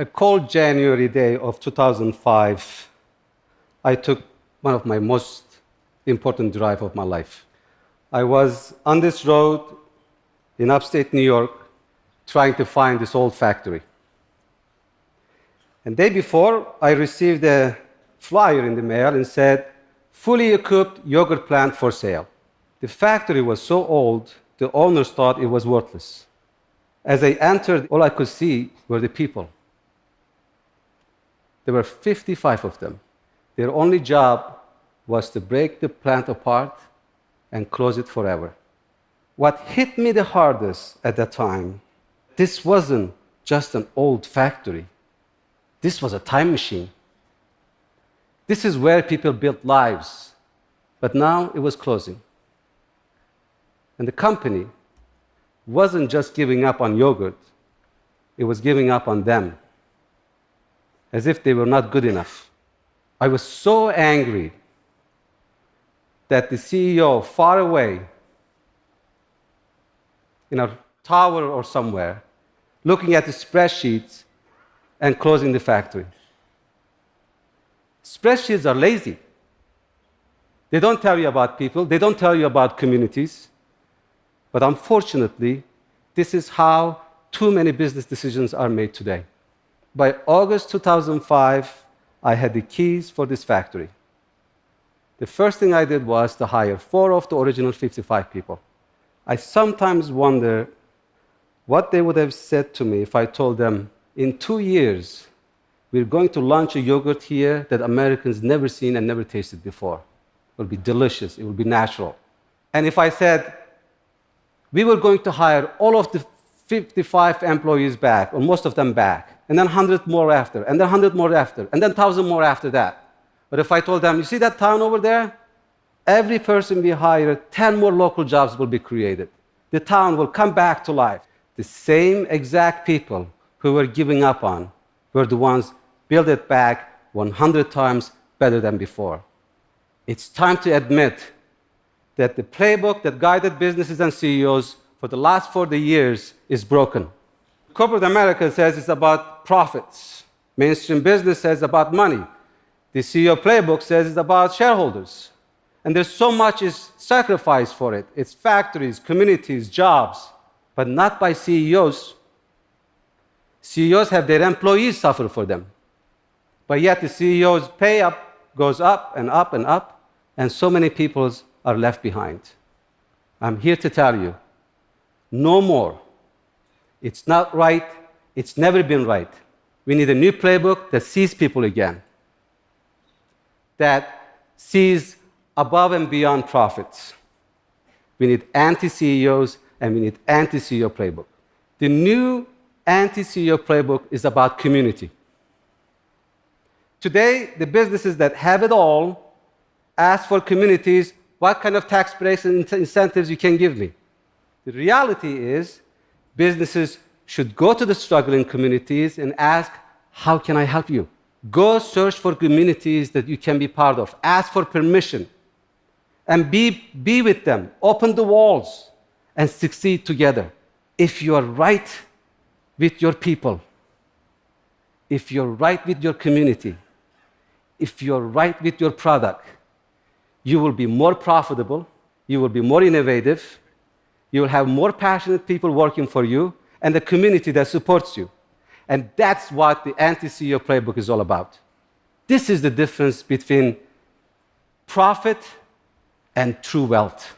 A cold January day of 2005, I took one of my most important drive of my life. I was on this road in upstate New York trying to find this old factory. And the day before, I received a flyer in the mail and said, fully equipped yogurt plant for sale. The factory was so old, the owners thought it was worthless. As I entered, all I could see were the people. There were 55 of them. Their only job was to break the plant apart and close it forever. What hit me the hardest at that time, this wasn't just an old factory. This was a time machine. This is where people built lives. But now it was closing. And the company wasn't just giving up on yogurt, it was giving up on them, as if they were not good enough. I was so angry that the CEO, far away, in a tower or somewhere, looking at the spreadsheets and closing the factory. Spreadsheets are lazy. They don't tell you about people, they don't tell you about communities. But unfortunately, this is how too many business decisions are made today. By August 2005, I had the keys for this factory. The first thing I did was to hire 4 of the original 55 people. I sometimes wonder what they would have said to me if I told them, in 2 years, we're going to launch a yogurt here that Americans never seen and never tasted before. It will be delicious, it will be natural. And if I said, we were going to hire all of the 55 employees back, or most of them back, and then 100 more after, and then 100 more after, and then 1,000 more after that. But if I told them, you see that town over there? Every person we hire, 10 more local jobs will be created. The town will come back to life. The same exact people who were giving up on were the ones build it back 100 times better than before. It's time to admit that the playbook that guided businesses and CEOs for the last 40 years is broken. Corporate America says it's about profits. Mainstream business says about money. The CEO playbook says it's about shareholders. And there's so much is sacrificed for it. It's factories, communities, jobs, but not by CEOs. CEOs have their employees suffer for them. But yet the CEO's pay goes up and up and up, and so many people are left behind. I'm here to tell you, no more. It's not right. It's never been right. We need a new playbook that sees people again, that sees above and beyond profits. We need anti-CEOs and we need anti-CEO playbook. The new anti-CEO playbook is about community. Today, the businesses that have it all ask for communities, what kind of tax breaks and incentives you can give me. The reality is, businesses should go to the struggling communities and ask, how can I help you? Go search for communities that you can be part of. Ask for permission. And be with them. Open the walls and succeed together. If you are right with your people, if you're right with your community, if you're right with your product, you will be more profitable, you will be more innovative, you will have more passionate people working for you, and a community that supports you. And that's what the anti-CEO playbook is all about. This is the difference between profit and true wealth.